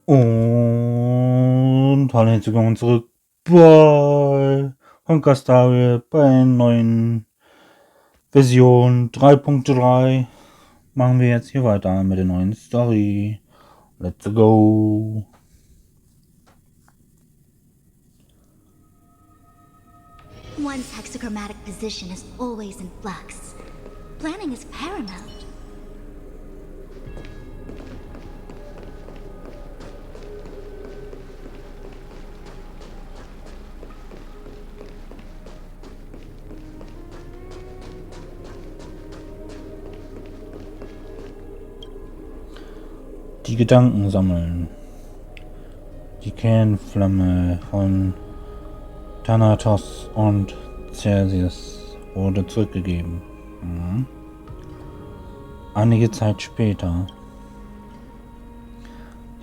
Und hallo, herzlich willkommen zurück bei Honkai bei einer neuen Version 3.3. Machen wir jetzt hier weiter mit der neuen Story. Let's go! One's hexachromatic position is always in flux. Planning is paramount. Die Gedanken sammeln. Die Kernflamme von Thanatos und Celsius wurde zurückgegeben. Einige Zeit später.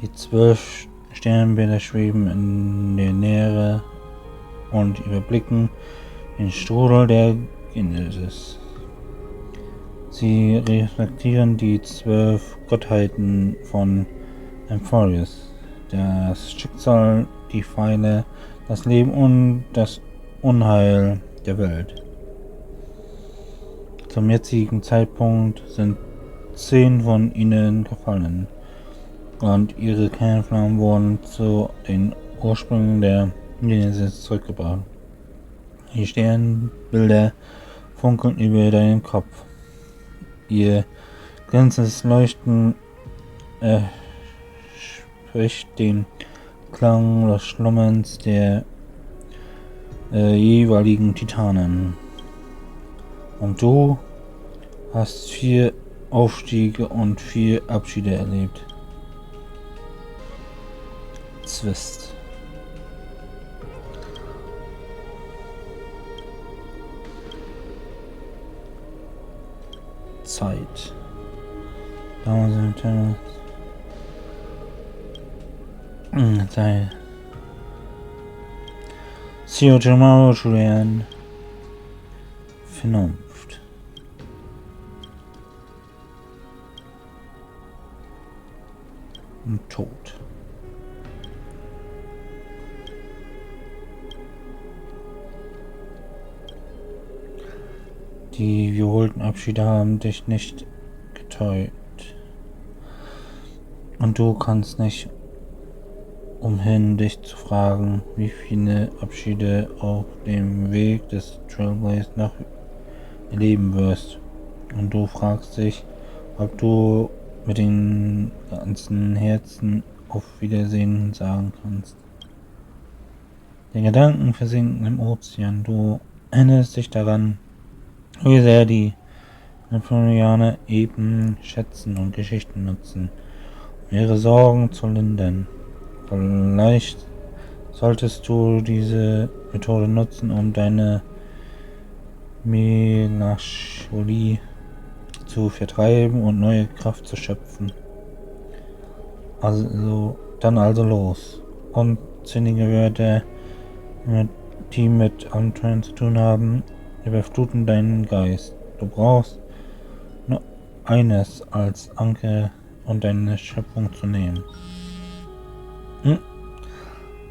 Die 12 Sternbilder schweben in der Nähe und überblicken den Strudel der Genesis. Sie reflektieren die 12 Gottheiten von Emphorius, das Schicksal, die Pfeile, das Leben und das Unheil der Welt. Zum jetzigen Zeitpunkt sind 10 von ihnen gefallen und ihre Kernflammen wurden zu den Ursprüngen der Genesis zurückgebracht. Die Sternbilder funkeln über deinen Kopf. Ihr glänzendes Leuchten spricht den Klang des Schlummerns der jeweiligen Titanen. Und du hast 4 Aufstiege und 4 Abschiede erlebt. Zwist. Zeit. Zeit. See tomorrow to end. Vernunft. Und Tod. Die wiederholten Abschiede haben dich nicht getäuscht. Und du kannst nicht umhin, dich zu fragen, wie viele Abschiede auf dem Weg des Trailblaze noch erleben wirst. Und du fragst dich, ob du mit dem ganzen Herzen auf Wiedersehen sagen kannst. Die Gedanken versinken im Ozean. Du erinnerst dich daran, wie sehr die Napoleoner eben schätzen und Geschichten nutzen, um ihre Sorgen zu lindern. Vielleicht solltest du diese Methode nutzen, um deine Melancholie zu vertreiben und neue Kraft zu schöpfen. Also los. Unsinnige Wörter, die mit Abenteuern zu tun haben, überfluten deinen Geist. Du brauchst nur eines als Anker und deine Schöpfung zu nehmen.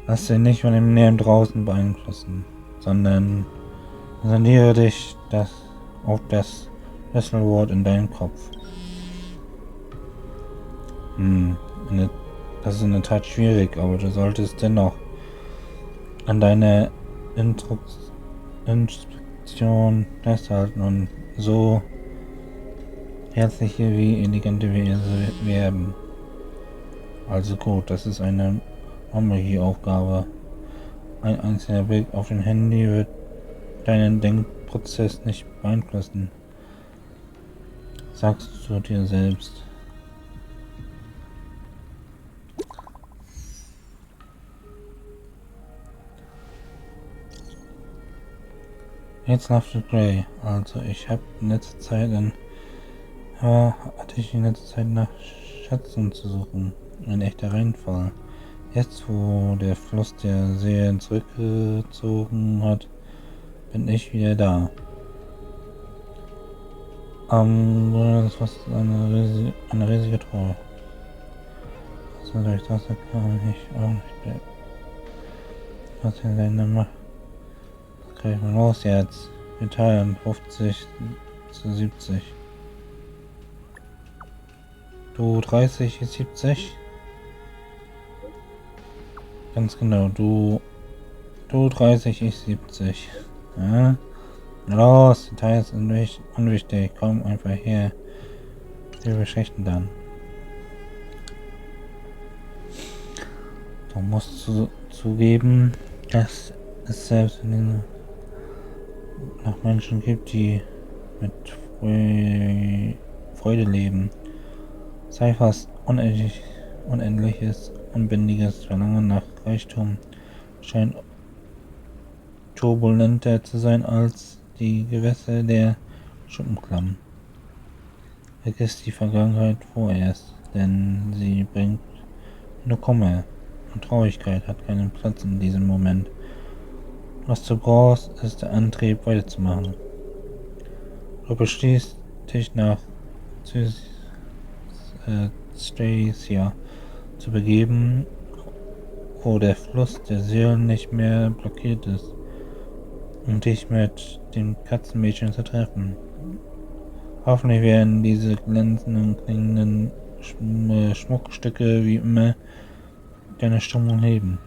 Lass dich nicht von dem Leben draußen beeinflussen, sondern konzentriere dich auf das Schlüsselwort in deinem Kopf. Das ist in der Tat schwierig, aber du solltest dennoch an deiner Instruktion festhalten und so herzliche wie elegante Wesen werden. Also gut, das ist eine Aufgabe. Ein einzelner Blick auf den Handy wird deinen Denkprozess nicht beeinflussen. Sagst du dir selbst. Jetzt laftet Gray. Also ich habe in letzter Zeit nach Schätzen zu suchen. Ein echter Reinfall. Jetzt, wo der Fluss der Seelen zurückgezogen hat, bin ich wieder da. Das war eine riesige Truhe. So durch das kann ich auch nicht. Was in seiner Macht? Was krieg ich mal los jetzt? Wir teilen 50 zu 70. Du 30, ich 70. Ganz genau, du 30, ich 70. Ja? Los, Details sind unwichtig. Komm einfach her. Wir beschichten dann. Du musst zugeben, dass es selbst noch Menschen gibt, die mit Freude leben. Sei fast unendliches, unbändiges Verlangen nach Reichtum scheint turbulenter zu sein als die Gewässer der Schuppenklamm. Vergiss die Vergangenheit vorerst, denn sie bringt nur Kummer, und Traurigkeit hat keinen Platz in diesem Moment. Was du brauchst, ist der Antrieb, weiterzumachen. Du beschließt, dich nach Stacia zu begeben, wo der Fluss der Seelen nicht mehr blockiert ist, um dich mit dem Katzenmädchen zu treffen. Hoffentlich werden diese glänzenden, klingenden Schmuckstücke wie immer deine Stimmung heben.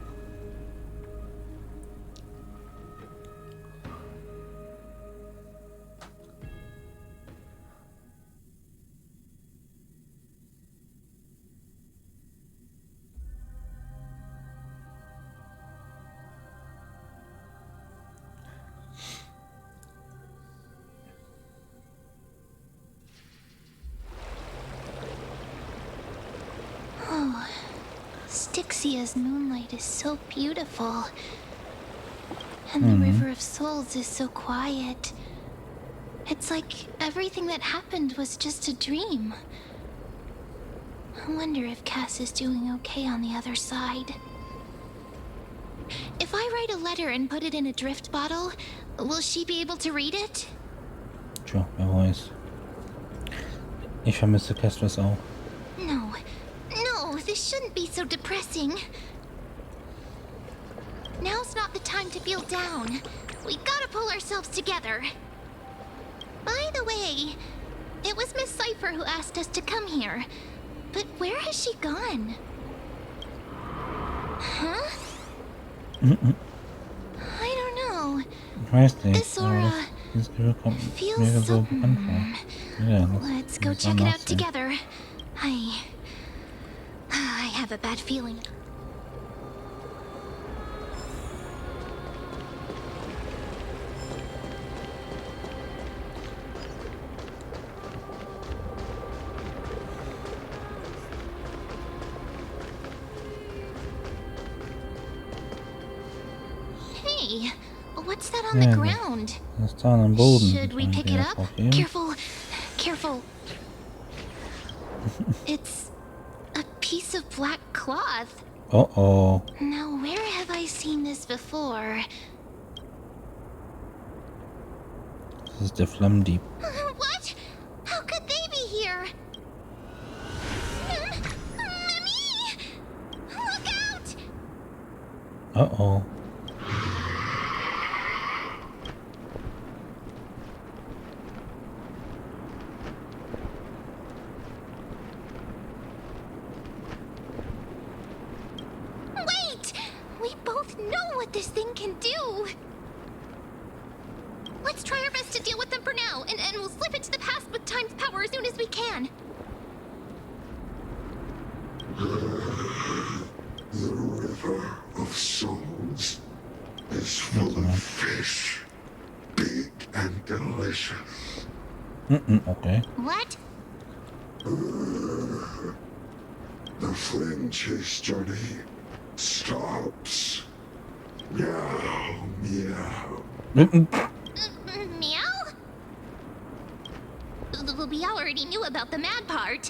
Styxia's moonlight is so beautiful. And the River of Souls is so quiet. It's like everything that happened was just a dream. I wonder if Cass is doing okay on the other side. If I write a letter and put it in a drift bottle, will she be able to read it? Tja, wer weiß. Ich vermisse Castles auch. No, this shouldn't be so depressing. Now's not the time to feel down. We gotta pull ourselves together. By the way, it was Miss Cipher who asked us to come here. But where has she gone? Huh? I don't know. Ich weiß nicht. This aura Dieses Gefühl kommt mir feels so so... bekannt vor. Ja, Let's go check it out together. I have a bad feeling. Hey, what's that on the ground? Das ist da am Boden. Should we pick it up? Careful. It's a piece of black cloth. Oh. Now, where have I seen this before? Das ist der Flammendieb. What? How could they be here? Mummy! Look out! Oh. This thing can do. Let's try our best to deal with them for now, and we'll slip into the past with Time's power as soon as we can. The River of Souls is full of fish, big and delicious. Okay. What? The flame chase journey stops. Meow. Meow? We already knew about the mad part,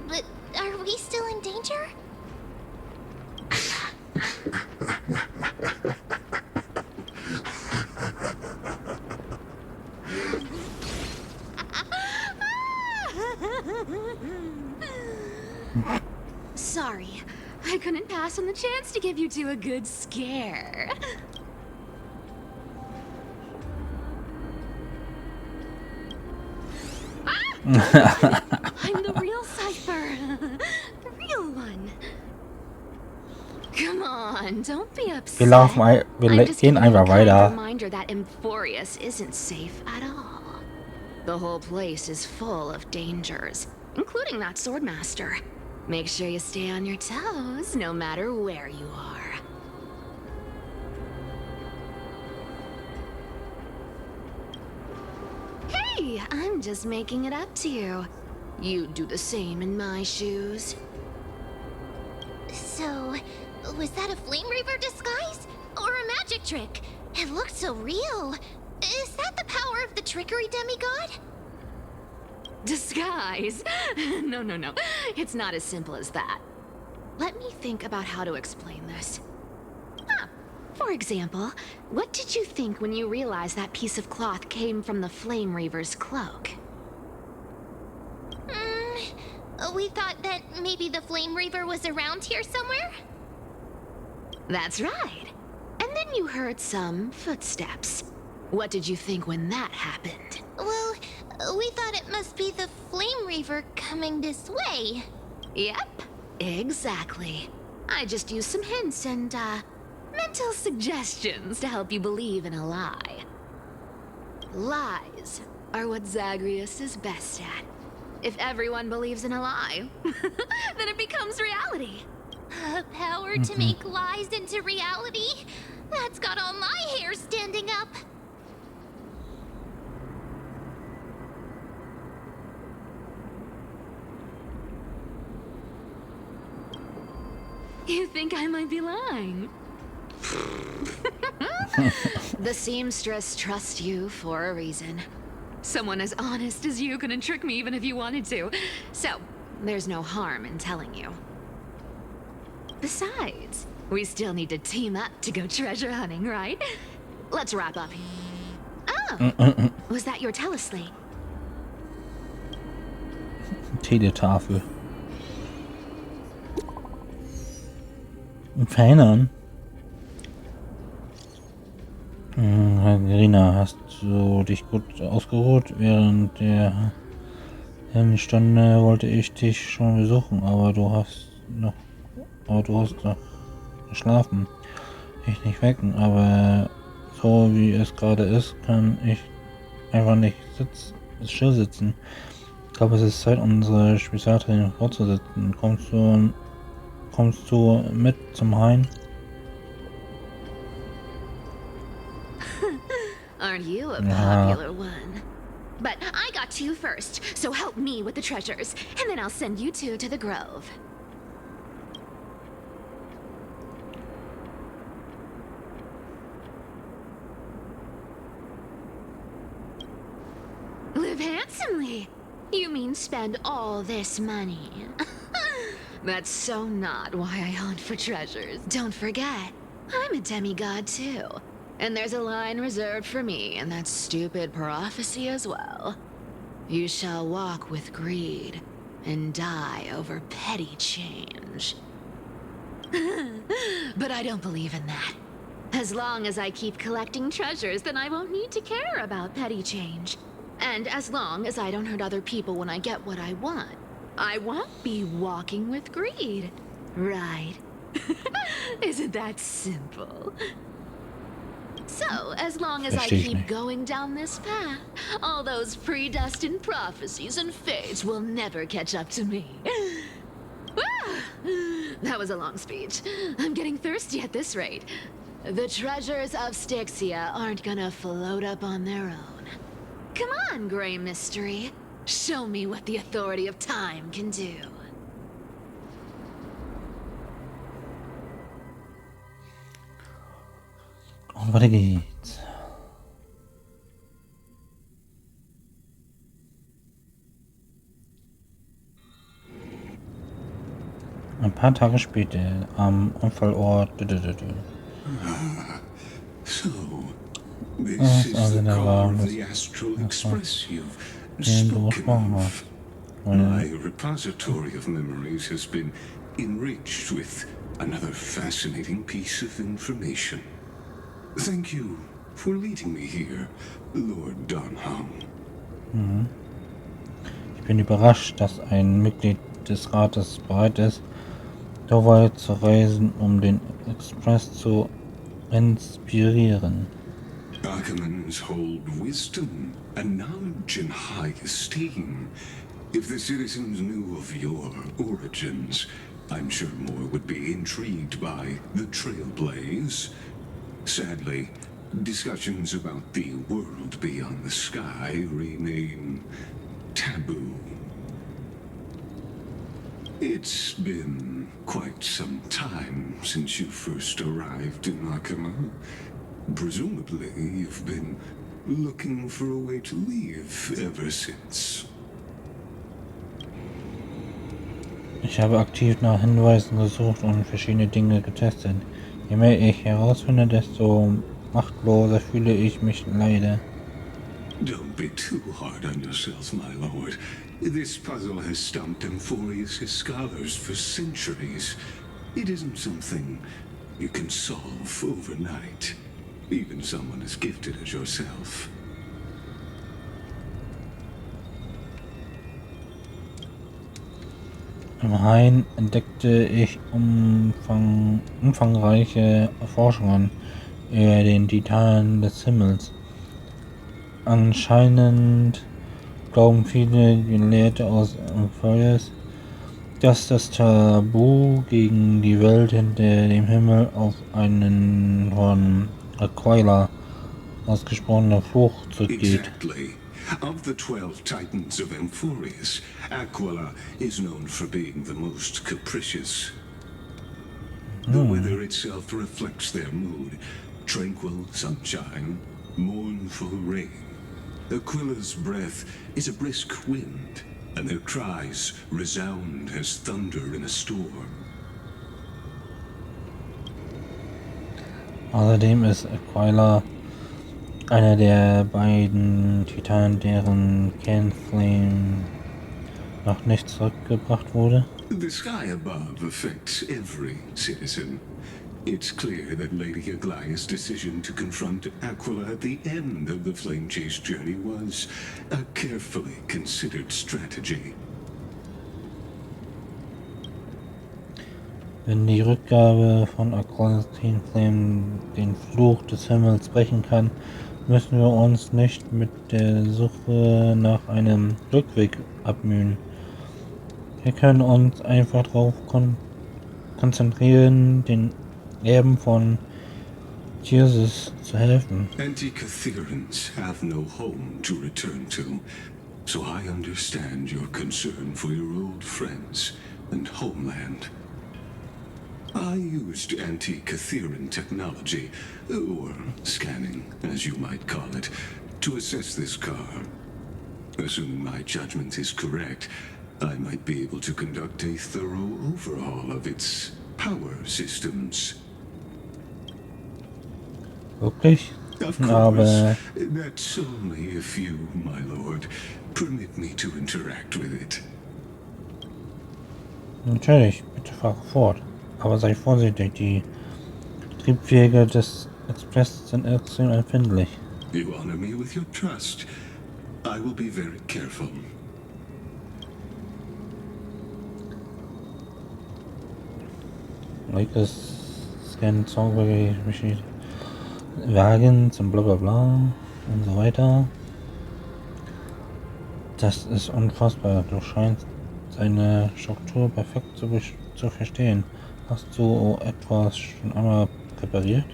but are we still in danger? Sorry, I couldn't pass on the chance to give you two a good scare. I'm the real Cypher. The real one. Come on, don't be upset. Wir gehen einfach weiter. Reminder that Emphorius isn't safe at all. The whole place is full of dangers, including that swordmaster. Make sure you stay on your toes, no matter where you are. Hey, I'm just making it up to you. You'd do the same in my shoes. So, was that a Flame Reaver disguise? Or a magic trick? It looked so real. Is that the power of the trickery demigod? Disguise? No. It's not as simple as that. Let me think about how to explain this. For example, what did you think when you realized that piece of cloth came from the Flame Reaver's cloak? We thought that maybe the Flame Reaver was around here somewhere? That's right. And then you heard some footsteps. What did you think when that happened? Well, we thought it must be the Flame Reaver coming this way. Yep, exactly. I just used some hints and, mental suggestions to help you believe in a lie. Lies are what Zagreus is best at. If everyone believes in a lie, then it becomes reality. Power to make lies into reality? That's got all my hair standing up. You think I might be lying? The seamstress trusts you for a reason. Someone as honest as you couldn't trick me even if you wanted to. So, there's no harm in telling you. Besides, we still need to team up to go treasure hunting, right? Let's wrap up. Oh, was that your teleslate? Teletafel. Verändern. Irina, hast du dich gut ausgeruht? Während der Stunde wollte ich dich schon besuchen, aber du hast noch geschlafen. Ich nicht wecken, aber so wie es gerade ist, kann ich einfach nicht still sitzen. Ich glaube, es ist Zeit, unsere Spezialtraining fortzusetzen. Kommst du mit zum Hain? Aren't you a popular one? But I got to you first, so help me with the treasures, and then I'll send you two to the grove. Live handsomely. You mean spend all this money? That's so not why I hunt for treasures. Don't forget, I'm a demigod too. And there's a line reserved for me in that stupid prophecy as well. You shall walk with greed and die over petty change. But I don't believe in that. As long as I keep collecting treasures, then I won't need to care about petty change. And as long as I don't hurt other people when I get what I want, I won't be walking with greed. Right? Isn't that simple? So, as long as I keep going down this path, all those predestined prophecies and fates will never catch up to me. That was a long speech. I'm getting thirsty at this rate. The treasures of Styxia aren't gonna float up on their own. Come on, Grey Mystery. Show me what the authority of time can do. Und weiter geht's. Ein paar Tage später am Unfallort. So, this is the car of the Astral Express you've spoken of. My repository of memories has been enriched with another fascinating piece of information. Thank you for leading me here, Lord Donham. Ich bin überrascht, dass ein Mitglied des Rates bereit ist, so weit zu reisen, um den Express zu inspirieren. Archimans hold wisdom and knowledge in high esteem. If the citizens knew of your origins, I'm sure more would be intrigued by the Trailblaze. Sadly, discussions about the world beyond the sky remain taboo. It's been quite some time since you first arrived in Akama. Presumably, you've been looking for a way to leave ever since. Ich habe aktiv nach Hinweisen gesucht und verschiedene Dinge getestet. Je mehr ich herausfinde, desto machtloser fühle ich mich leider. Don't be too hard on yourself, my lord. This puzzle has stumped Emphorius' scholars for centuries. It isn't something you can solve overnight. Even someone as gifted as yourself. Im Hain entdeckte ich umfangreiche Erforschungen über den Titan des Himmels. Anscheinend glauben viele Gelehrte aus Emporius, dass das Tabu gegen die Welt hinter dem Himmel auf einen von Aquila ausgesprochener Fluch zurückgeht. Exactly. Of the 12 titans of Emphorius, Aquila is known for being the most capricious. The weather itself reflects their mood. Tranquil sunshine, mournful rain. Aquila's breath is a brisk wind, and their cries resound as thunder in a storm. Außerdem ist Aquila einer der beiden Titanen, deren Kernflame noch nicht zurückgebracht wurde. The sky above affects every citizen. It's clear that Lady Aglaya's decision to confront Aquila at the end of the Flame Chase journey was a carefully considered strategy. Wenn die Rückgabe von Aquila's Flame den Fluch des Himmels brechen kann, müssen wir uns nicht mit der Suche nach einem Rückweg abmühen. Wir können uns einfach darauf konzentrieren, den Erben von Jesus zu helfen. Anti-Catherians have no home to return to, so I understand your concern for your old friends and homeland. I used anti-Catherian technology, or scanning, as you might call it, to assess this car. Assuming my judgment is correct, I might be able to conduct a thorough overhaul of its power systems. Wirklich? Of course, Aber that's only if you, my lord, permit me to interact with it. natürlich, bitte fahre fort. Aber sei vorsichtig, die Triebwerke des Express sind extrem empfindlich. You honor me with your trust. I will be very careful. Scan Zahlwerke, Wagen zum Blablabla und so weiter. Das ist unfassbar. Du scheinst seine Struktur perfekt zu verstehen. Hast du etwas schon einmal repariert?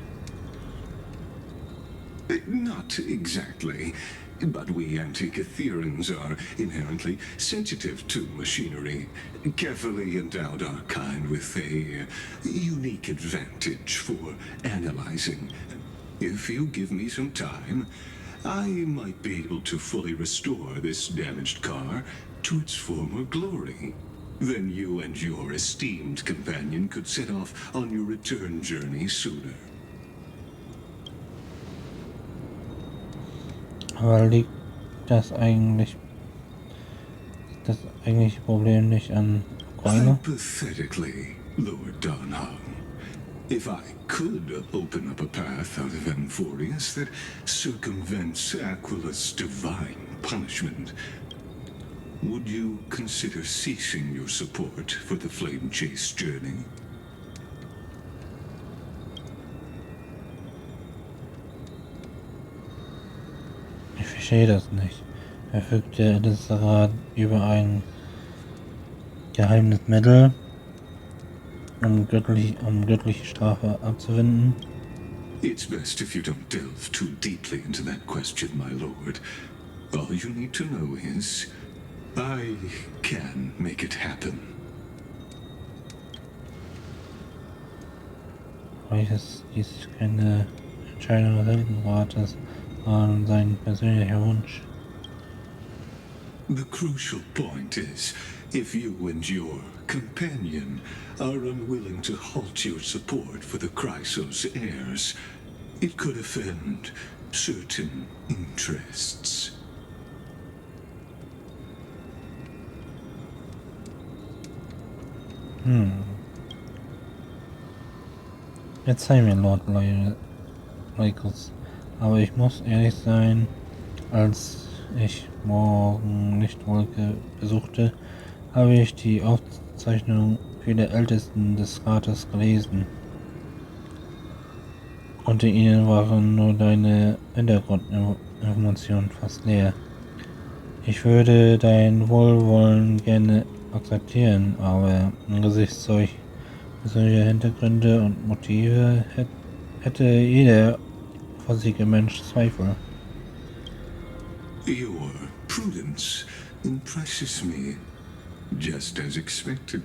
Not exactly, but we Anti-Catherians are inherently sensitive to machinery. Carefully endowed our kind with a unique advantage for analyzing. If you give me some time, I might be able to fully restore this damaged car to its former glory. Then you and your esteemed companion could set off on your return journey sooner. Aber liegt das eigentlich... eigentliche Problem nicht an Ukraine? Hypothetically, Lord Donhong, if I could open up a path out of Amphorius that circumvents Aquila's divine punishment, would you consider ceasing your support for the Flame Chase journey? Ich verstehe das nicht. Verfügt der Ältestenrat über ein geheimes Mittel, um göttliche Strafe abzuwenden? It's best if you don't delve too deeply into that question, my lord. All you need to know is, I can make it happen. Vielleicht ist dies keine Entscheidung des Ältestenrates, sondern sein persönlicher Wunsch. The crucial point is, if you and your companion are unwilling to halt your support for the Chrysos heirs, it could offend certain interests. Jetzt sei mir Lord Lycus, aber ich muss ehrlich sein, als ich morgen Lichtwolke besuchte, habe ich die Aufzeichnung vieler Ältesten des Rates gelesen. Unter ihnen waren nur deine Hintergrundinformationen fast leer. Ich würde dein Wohlwollen gerne akzeptieren, aber angesichts solch persönlicher Hintergründe und Motive hätte jeder vorsichtige Mensch Zweifel. Your prudence impresses me, just as expected.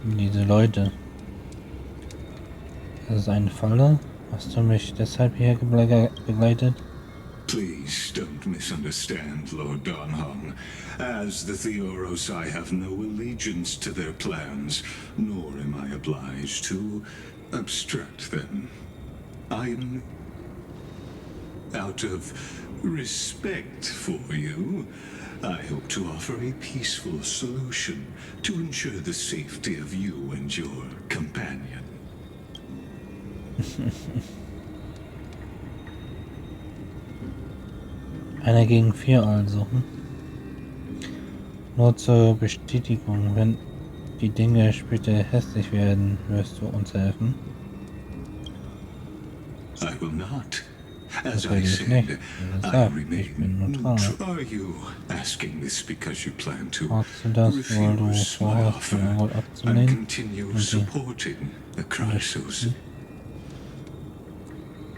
Diese Leute. Das ist eine Falle? Hast du mich deshalb hier begleitet? Please don't misunderstand, Lord Donhong. As the Theoros, I have no allegiance to their plans, nor am I obliged to obstruct them. Out of respect for you, I hope to offer a peaceful solution to ensure the safety of you and your companion. Einer gegen 4 also. Nur zur Bestätigung, wenn die Dinge später hässlich werden, wirst du uns helfen? I will not. As Das I will ich said, nicht. Wie I gesagt, ich bin remain neutral. neutral. Are you asking this because you plan to Fragst du das, weil du refuse my vorhast, den offer Angebot and abzulehnen? continue Und die supporting the Chrysos?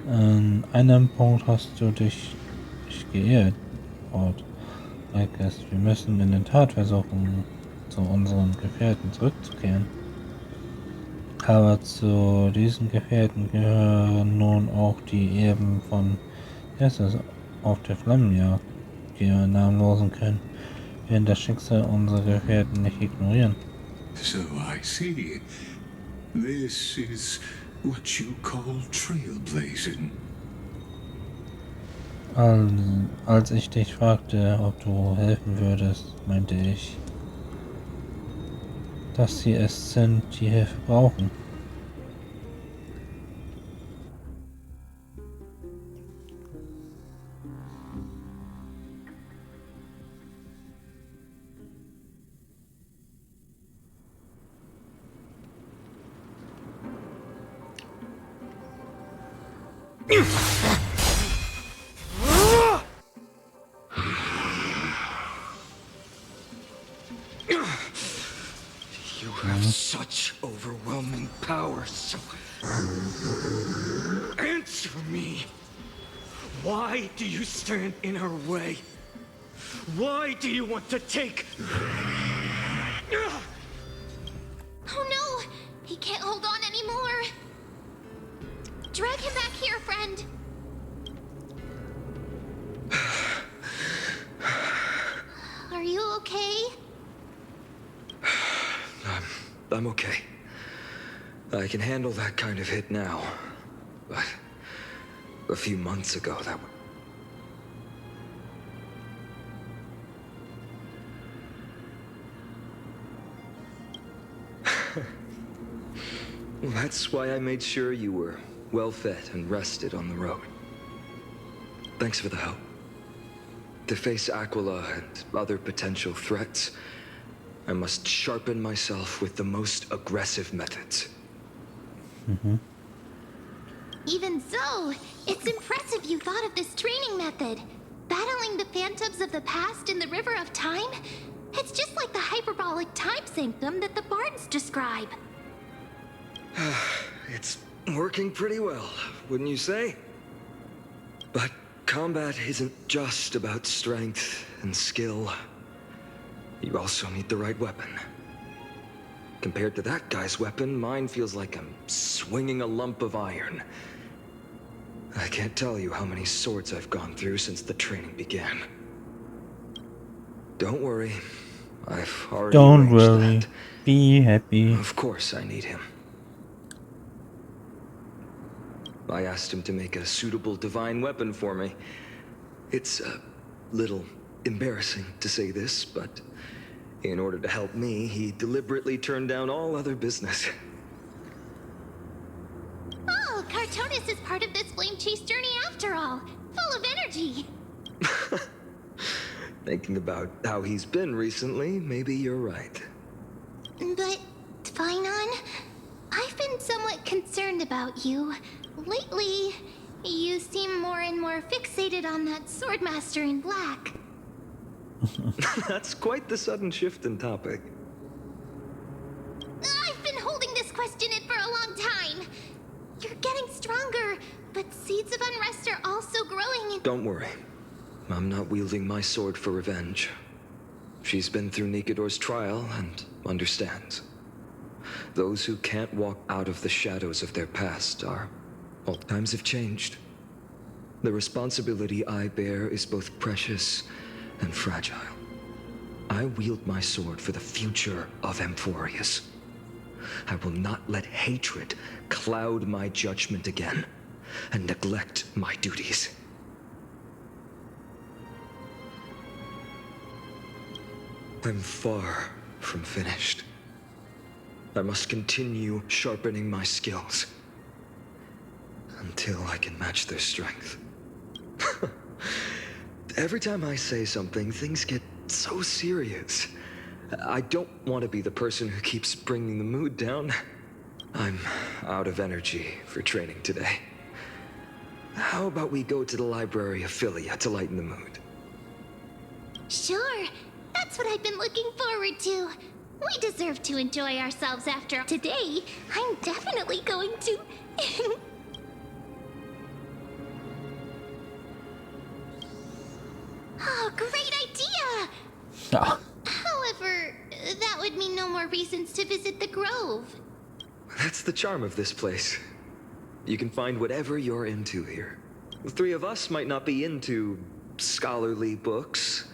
An einem Punkt hast du dich geirrt, Lord Lycus. Wir müssen in der Tat versuchen, zu unseren Gefährten zurückzukehren. Aber zu diesen Gefährten gehören nun auch die Erben von Jesus auf der Flammenjagd, die wir namenlosen können, werden das Schicksal unserer Gefährten nicht ignorieren. So I see. This is what you call trailblazing. Als ich dich fragte, ob du helfen würdest, meinte ich, dass sie es sind, die Hilfe brauchen. You have such overwhelming power, so... Answer me! Why do you stand in her way? Why do you want to take... Oh no! He can't hold on anymore! Drag him back here, friend! Are you okay? I'm okay. I can handle that kind of hit now. a few months ago, that That's why I made sure you were well fed and rested on the road. Thanks for the help. To face Aquila and other potential threats, I must sharpen myself with the most aggressive methods. Even so, it's impressive you thought of this training method. Battling the phantoms of the past in the River of Time? It's just like the hyperbolic time sanctum that the bards describe. It's working pretty well, wouldn't you say? But combat isn't just about strength and skill. You also need the right weapon. Compared to that guy's weapon, mine feels like I'm swinging a lump of iron. I can't tell you how many swords I've gone through since the training began. Don't worry. I've already Don't arranged worry. that. Be happy. Of course I need him. I asked him to make a suitable divine weapon for me. It's a little embarrassing to say this, but in order to help me, he deliberately turned down all other business. Oh, Cartonis is part of this flame chase journey after all. Full of energy. Thinking about how he's been recently, maybe you're right. But, Finon, I've been somewhat concerned about you. Lately, you seem more and more fixated on that Swordmaster in black. That's quite the sudden shift in topic. I've been holding this question in for a long time. You're getting stronger, but seeds of unrest are also growing. Don't worry. I'm not wielding my sword for revenge. She's been through Nikidor's trial and understands. Those who can't walk out of the shadows of their past are... Well, times have changed. The responsibility I bear is both precious and fragile. I wield my sword for the future of Amphorius. I will not let hatred cloud my judgment again and neglect my duties. I'm far from finished. I must continue sharpening my skills until I can match their strength. Every time I say something, things get so serious. I don't want to be the person who keeps bringing the mood down. I'm out of energy for training today. How about we go to the library of Philia to lighten the mood? Sure, that's what I've been looking forward to. We deserve to enjoy ourselves after today. I'm definitely going to... Oh, great idea! Ah, However, that would mean no more reasons to visit the Grove. That's the charm of this place. You can find whatever you're into here. The three of us might not be into scholarly books,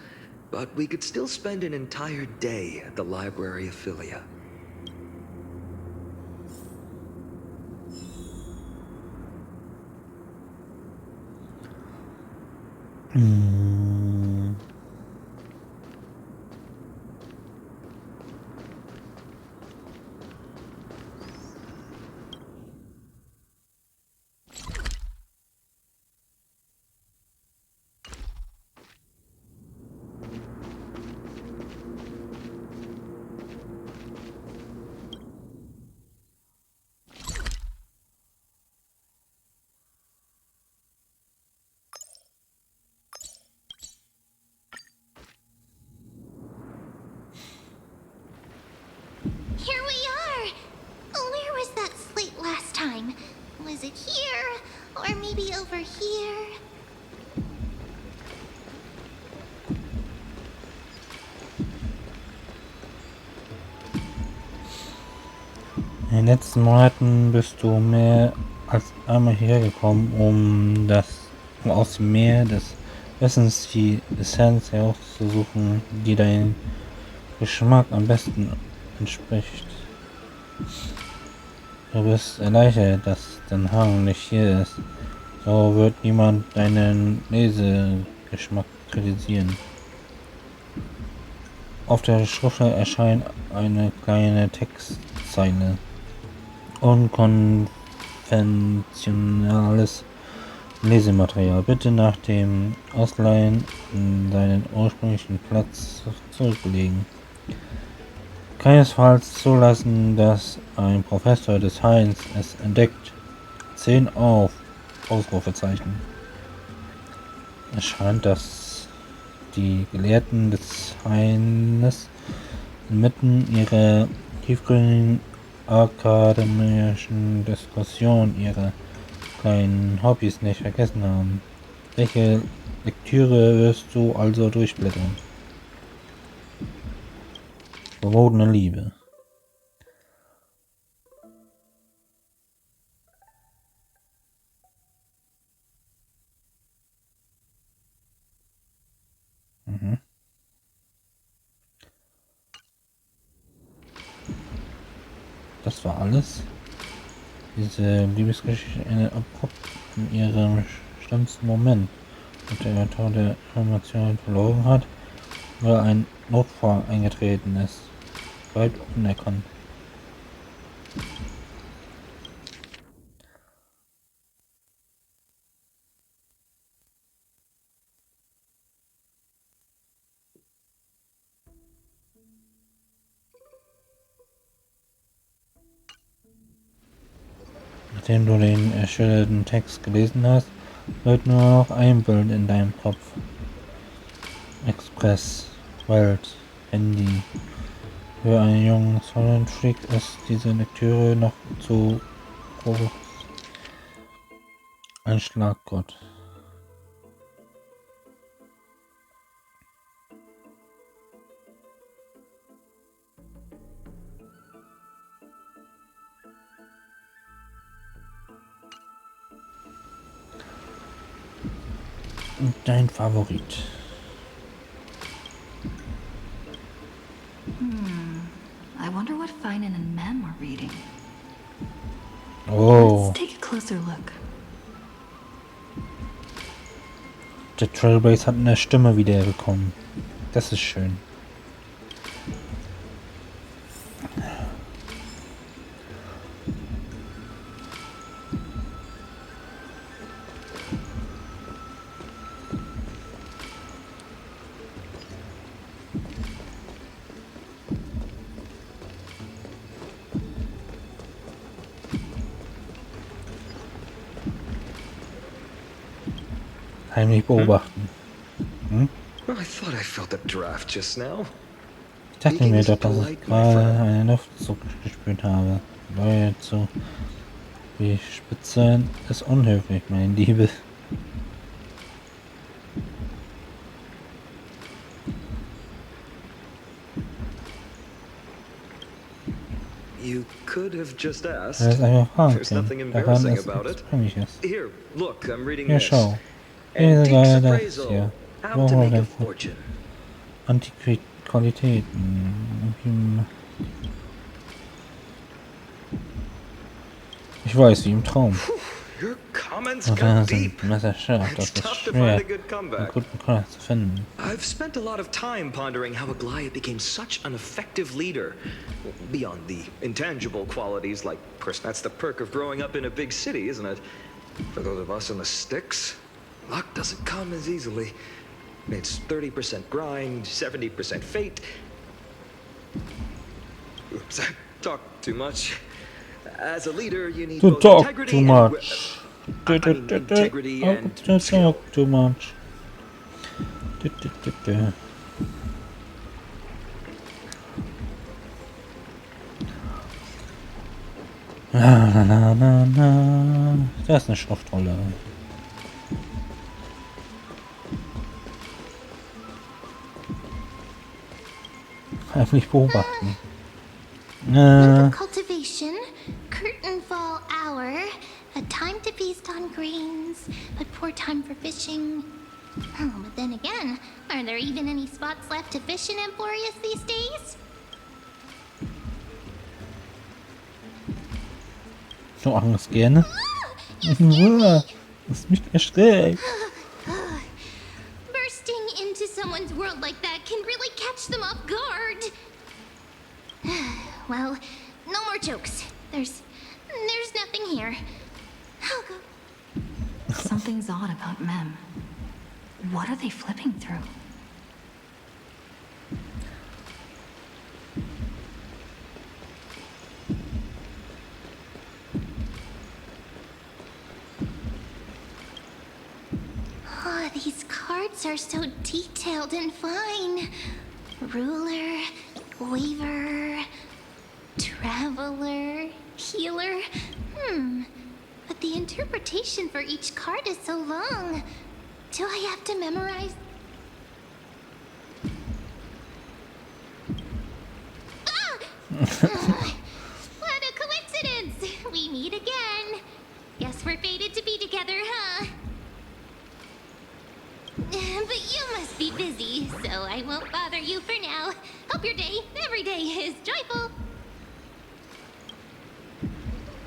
but we could still spend an entire day at the library of Philia. Here we are! Where was that slate last time? Was it here? Or maybe over here? in den letzten Monaten bist du mehr als einmal hierher gekommen, um aus dem Meer des Wissens die Essenz herauszusuchen, die deinem Geschmack am besten entspricht. Du bist erleichtert, dass dein Hang nicht hier ist, So wird niemand deinen Lesegeschmack kritisieren. Auf der Schrift erscheint eine kleine Textzeile. Unkonventionales Lesematerial. Bitte nach dem Ausleihen an seinen ursprünglichen Platz zurücklegen. Keinesfalls zulassen, dass ein Professor des Heils es entdeckt. 10 auf! Ausrufezeichen. Es scheint, dass die Gelehrten des Heiles inmitten ihrer tiefgründigen akademischen Diskussion ihre kleinen Hobbys nicht vergessen haben. Welche Lektüre wirst du also durchblättern? Verbotene Liebe. Das war alles. Diese Liebesgeschichte endet abrupt in ihrem schlimmsten Moment, und der Autor der Informationen verloren hat, weil ein Notfall eingetreten ist. Bleibt unerkannt. Nachdem du den erschütterten Text gelesen hast, wird nur noch ein Bild in deinem Kopf. Express, Welt, Handy. Für einen jungen Silent Freak ist diese Lektüre noch zu groß. Ein Schlaggott. Und dein Favorit? I wonder what Finan and Mem are reading. Oh, Let's take a closer look. der Trailblaze hat eine Stimme wieder bekommen. Das ist schön. Heimlich beobachten. Hm? I thought I felt a draft just now. Ich dachte mir doch, dass ich gerade einen Luftzug gespürt habe. Leute zu wie Spitzen ist unhöflich, meine Liebe. You could have just asked. Das ist einfach fragen There's nothing können. Daran embarrassing ist about nichts it. Peinliches. Here, look, I'm reading Ja, this. schau. Diese Antiques Reihe, das appraisal. hier. How to make a Warum fortune. Antiquitäten. Ich weiß, wie im Traum. Your comments Und da cut deep. sind Messer scharf. Das It's ist tough to find a schwer, good einen comeback. guten Kontakt zu finden. I've spent a lot of time pondering how Aglaia became such an effective leader. Beyond the intangible qualities like that's the perk of growing up in a big city, isn't it? For those of us in the sticks, luck doesn't come as easily. It's 30% grind, 70% fate. Oops, I talked too much. As a leader, you need To both talk integrity too and much. integrity and To skill. talk too much. Das ist eine Schriftrolle. Heimlich beobachten. Winter cultivation, curtain fall hour, a time to feast on grains, but poor time for fishing. Oh, but then again, are there even any spots left to fish in Emporius these days? So Angst gerne. You scared me. Das mich erschreckt. Bursting into someone's world like that can really catch them off guard. Well, no more jokes. There's nothing here. I'll go. Something's odd about Mem. What are they flipping through? Oh, these cards are so detailed and fine. Ruler, weaver, traveler, healer. But the interpretation for each card is so long. Do I have to memorize? Ah! What a coincidence! We meet again. Guess we're fated to be together, huh? But you must be busy, so I won't bother you for now. Hope your day, every day, is joyful.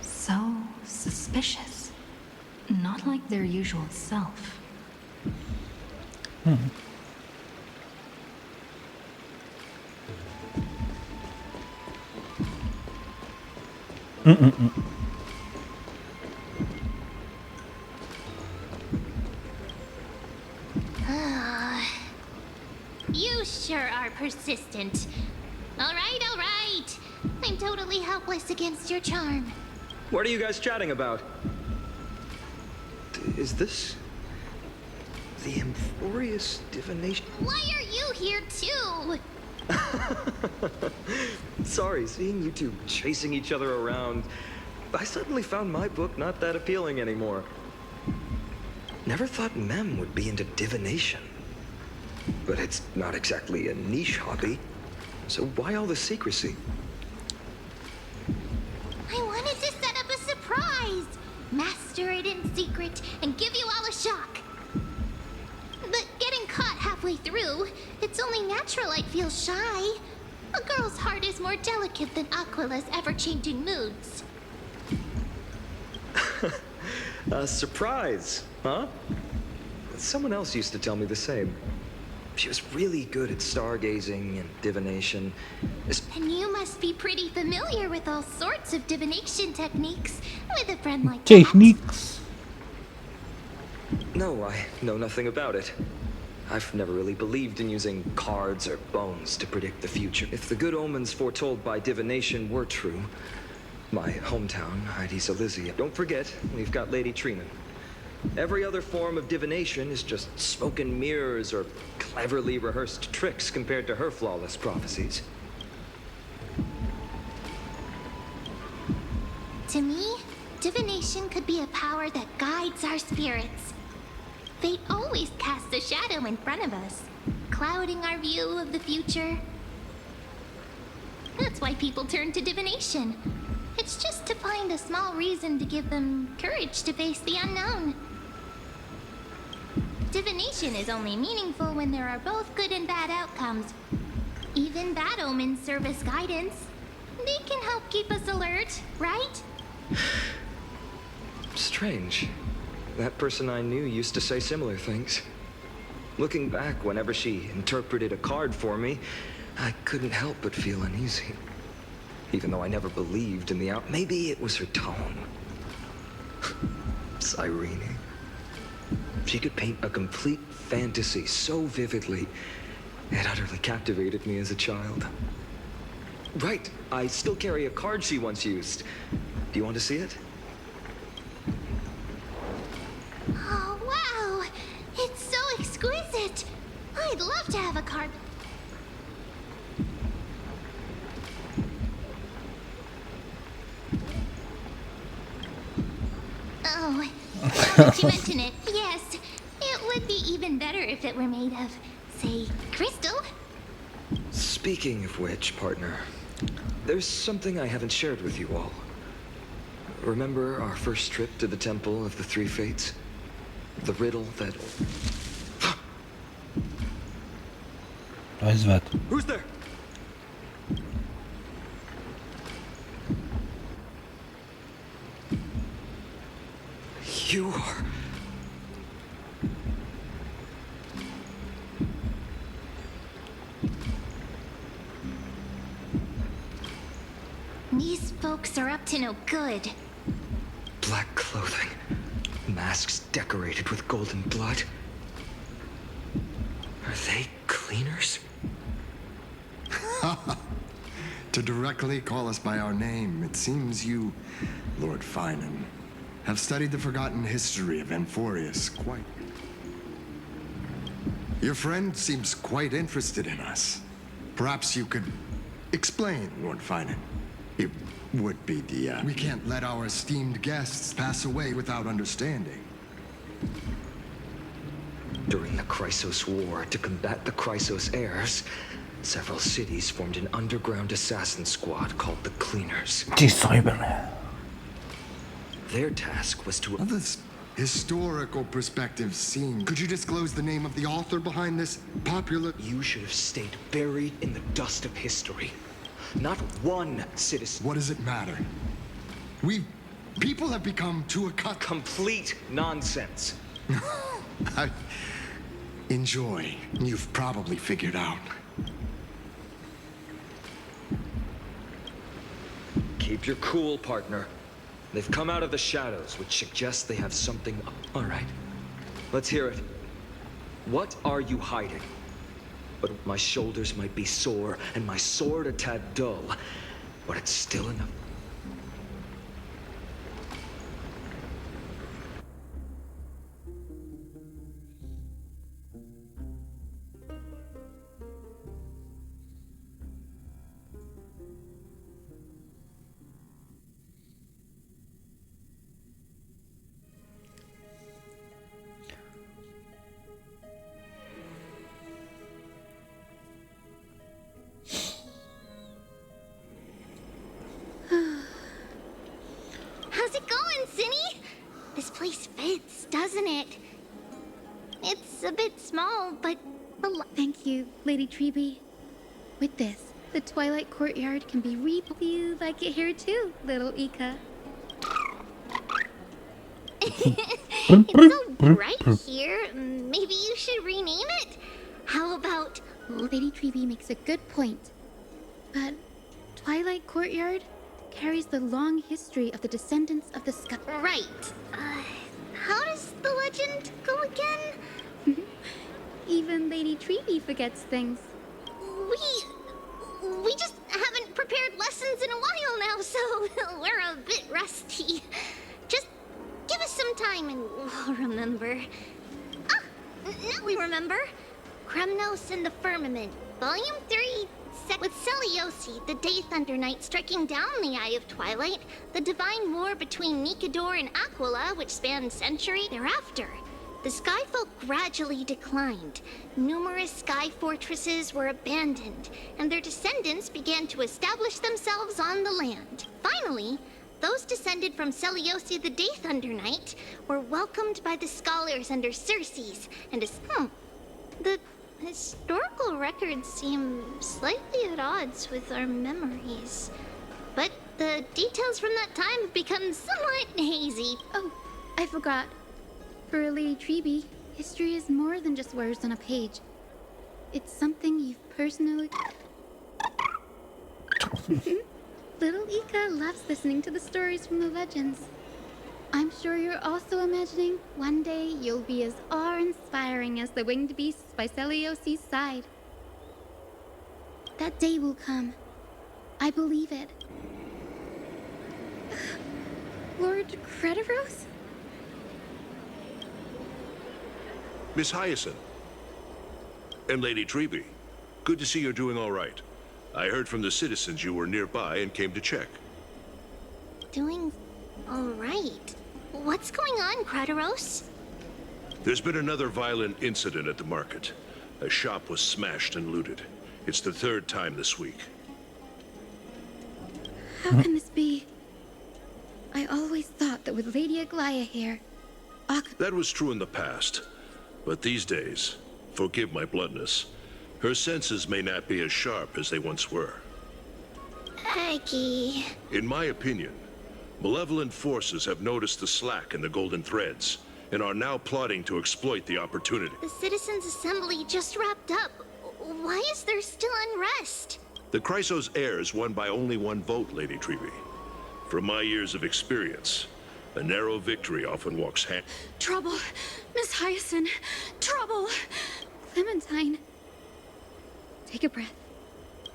So suspicious. Not like their usual self. You sure are persistent. All right, all right. I'm totally helpless against your charm. What are you guys chatting about? Is this the Amphorious divination? Why are you here too? Sorry, seeing you two chasing each other around, I suddenly found my book not that appealing anymore. Never thought Mem would be into divination. But it's not exactly a niche hobby. So why all the secrecy? I wanted to set up a surprise. Master it in secret and give you all a shock. But getting caught halfway through, it's only natural I'd feel shy. A girl's heart is more delicate than Aquila's ever-changing moods. A surprise, huh? Someone else used to tell me the same. She was really good at stargazing and divination. And you must be pretty familiar with all sorts of divination techniques with a friend like that. Techniques. No, I know nothing about it. I've never really believed in using cards or bones to predict the future. If the good omens foretold by divination were true, my hometown, Heidi's Elysia. Don't forget, we've got Lady Trina. Every other form of divination is just smoke and mirrors or cleverly rehearsed tricks compared to her flawless prophecies. To me, divination could be a power that guides our spirits. Fate always casts a shadow in front of us, clouding our view of the future. That's why people turn to divination. It's just to find a small reason to give them courage to face the unknown. Divination is only meaningful when there are both good and bad outcomes. Even bad omens serve as guidance. They can help keep us alert, right? Strange. That person I knew used to say similar things. Looking back, whenever she interpreted a card for me, I couldn't help but feel uneasy. Even though I never believed in the out. Maybe it was her tone. Cyrene. She could paint a complete fantasy so vividly, it utterly captivated me as a child. Right, I still carry a card she once used. Do you want to see it? Oh, wow! It's so exquisite! I'd love to have a card. Oh, now that you mention it, yes. It would be even better if it were made of, say, crystal. Speaking of which, partner, there's something I haven't shared with you all. Remember our first trip to the Temple of the Three Fates? The riddle that... Weiß was. Who's there? You are folks are up to no good. Black clothing, masks decorated with golden blood. Are they cleaners? To directly call us by our name, it seems you, Lord Finan, have studied the forgotten history of Amphorius quite. Your friend seems quite interested in us. Perhaps you could explain, Lord Finan. It would be the, We can't let our esteemed guests pass away without understanding. During the Chrysos War, to combat the Chrysos heirs, several cities formed an underground assassin squad called the Cleaners. Die Säuberer. Their task was to... Of this historical perspective scene, could you disclose the name of the author behind this popular... You should have stayed buried in the dust of history. Not one citizen... What does it matter? People have become too accustomed... Complete nonsense. Enjoy. You've probably figured out. Keep your cool, partner. They've come out of the shadows, which suggests they have something... All right. Let's hear it. What are you hiding? But my shoulders might be sore, and my sword a tad dull, but it's still enough. How's it going, Cinny? This place fits, doesn't it? It's a bit small, but Thank you, Lady Treeby. With this, the Twilight Courtyard can be you like it here too, little Ika. it's so bright here. Maybe you should rename it? How about... Lady Treeby makes a good point. But Twilight Courtyard carries the long history of the descendants of the sky. Right. How does the legend go again? Even Lady Treeby forgets things. We just haven't prepared lessons in a while now, so we're a bit rusty. Just give us some time and we'll remember. Ah, now we remember. Kremnos and the Firmament, Volume 3, with Seliosi, the Day Thunder Knight, striking down the Eye of Twilight, the divine war between Nikador and Aquila, which spanned centuries thereafter. The Skyfolk gradually declined. Numerous sky fortresses were abandoned, and their descendants began to establish themselves on the land. Finally, those descended from Seliosi, the Day Thunder Knight, were welcomed by the scholars under Circes, and the historical records seem slightly at odds with our memories. But the details from that time have become somewhat hazy. Oh, I forgot. For Lady Treeby, history is more than just words on a page. It's something you've personally... Little Ika loves listening to the stories from the legends. I'm sure you're also imagining one day you'll be as awe-inspiring as the winged beasts by Celiosi's side. That day will come. I believe it. Lord Crediros? Miss Hyacinth. And Lady Treeby. Good to see you're doing all right. I heard from the citizens you were nearby and came to check. Doing all right. What's going on, Crediros? There's been another violent incident at the market. A shop was smashed and looted. It's the third time this week. How can this be? I always thought that with Lady Aglaya here, That was true in the past. But these days, forgive my bluntness, her senses may not be as sharp as they once were. Aggie. In my opinion, malevolent forces have noticed the slack in the golden threads and are now plotting to exploit the opportunity. The Citizens' Assembly just wrapped up. Why is there still unrest? The Chrysos heirs won by only one vote, Lady Treeby. From my years of experience, a narrow victory often walks hand... Trouble! Miss Hyacinth! Trouble! Clementine. Take a breath.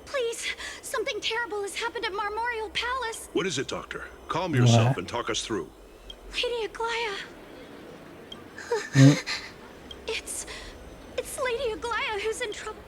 Please! Something terrible has happened at Marmorial Palace! What is it, Doctor? Calm yourself and talk us through. Lady Aglaya. It's Lady Aglaya who's in trouble.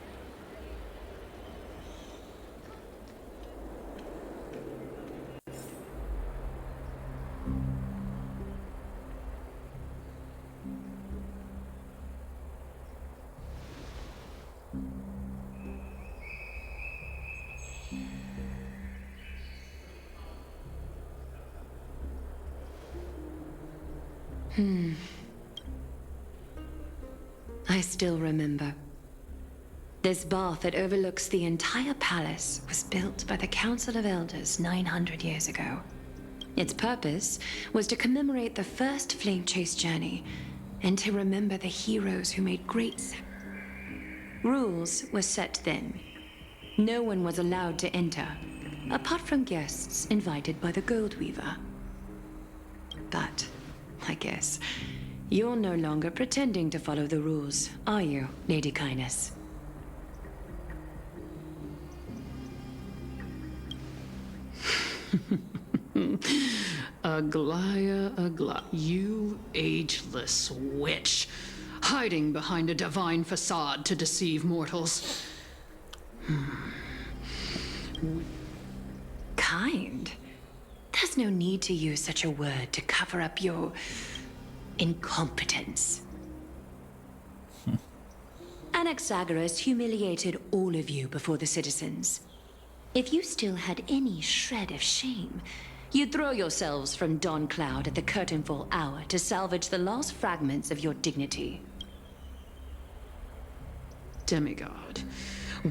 I still remember. This bath that overlooks the entire palace was built by the Council of Elders 900 years ago. Its purpose was to commemorate the first flame chase journey and to remember the heroes who made great rules were set then. No one was allowed to enter, apart from guests invited by the Gold Weaver. But, I guess, you're no longer pretending to follow the rules, are you, Lady Kindness? Aglaya, you ageless witch, hiding behind a divine facade to deceive mortals. Kind? There's no need to use such a word to cover up your incompetence. Anaxagoras humiliated all of you before the citizens. If you still had any shred of shame, you'd throw yourselves from Dawn Cloud at the curtainfall hour to salvage the last fragments of your dignity. Demigod,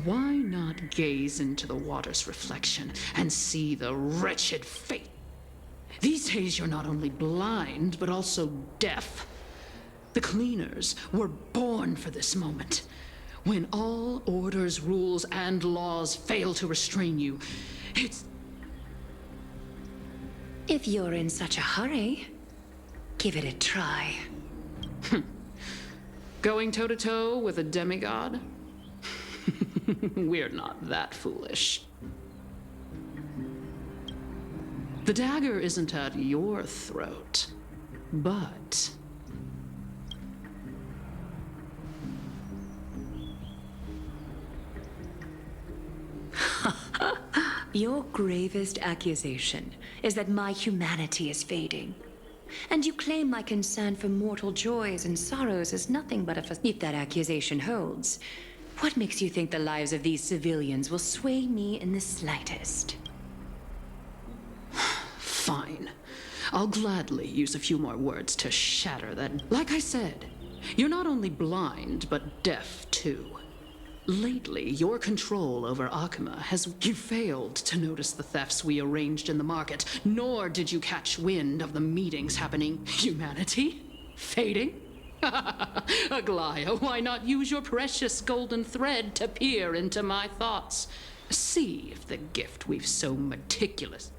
why not gaze into the water's reflection and see the wretched fate? These days you're not only blind, but also deaf. The cleaners were born for this moment. When all orders, rules, and laws fail to restrain you, it's... If you're in such a hurry, give it a try. Going toe-to-toe with a demigod? We're not that foolish. The dagger isn't at your throat, but... Your gravest accusation is that my humanity is fading. And you claim my concern for mortal joys and sorrows is nothing but a if that accusation holds, what makes you think the lives of these civilians will sway me in the slightest? Fine. I'll gladly use a few more words to shatter that. Like I said, you're not only blind, but deaf too. Lately, your control over Akuma has... You failed to notice the thefts we arranged in the market, nor did you catch wind of the meetings happening. Humanity? Fading? Aglaya, why not use your precious golden thread to peer into my thoughts? See if the gift we've so meticulous...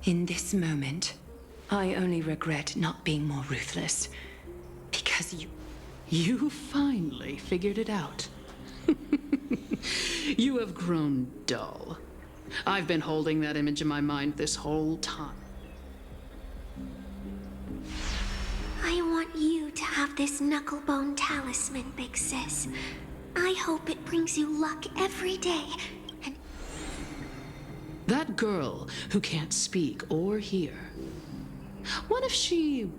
In this moment, I only regret not being more ruthless. Because You finally figured it out. You have grown dull. I've been holding that image in my mind this whole time. I want you to have this knucklebone talisman, Big Sis. I hope it brings you luck every day. And that girl who can't speak or hear, what if she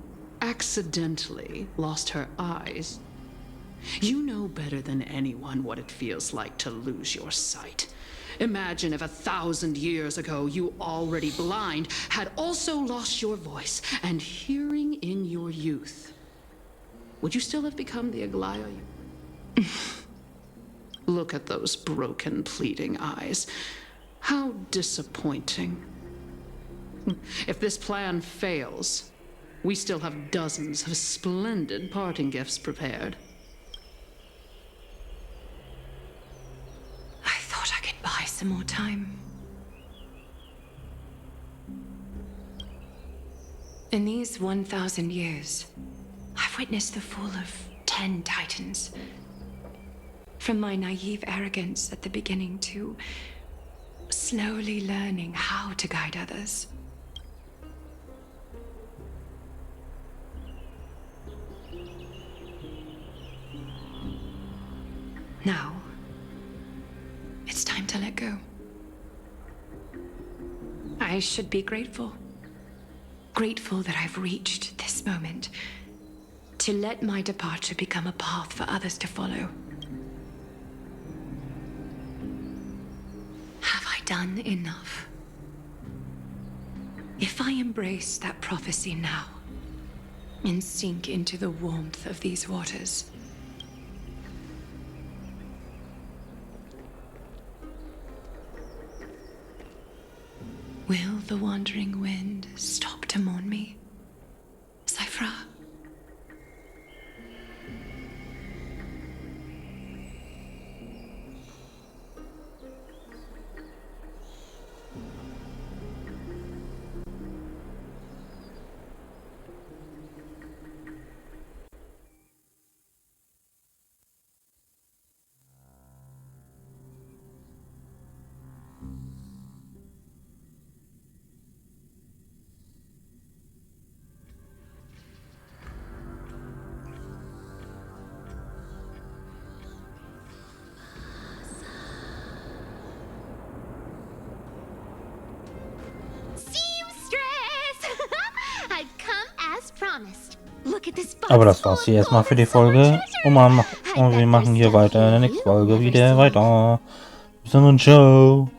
accidentally lost her eyes? You know better than anyone what it feels like to lose your sight. Imagine if 1,000 years ago you, already blind, had also lost your voice and hearing in your youth. Would you still have become the Aglaya? Look at those broken, pleading eyes. How disappointing. If this plan fails, we still have dozens of splendid parting gifts prepared. some more time. In these 1,000 years, I've witnessed the fall of 10 titans. From my naive arrogance at the beginning to slowly learning how to guide others. Now, it's time to let go. I should be grateful. Grateful that I've reached this moment. To let my departure become a path for others to follow. Have I done enough? If I embrace that prophecy now, and sink into the warmth of these waters, will the wandering wind stop to mourn me, Cyphra? Aber das war's hier erstmal für die Folge. Und wir machen hier weiter in der nächsten Folge wieder weiter. Bis dann und ciao.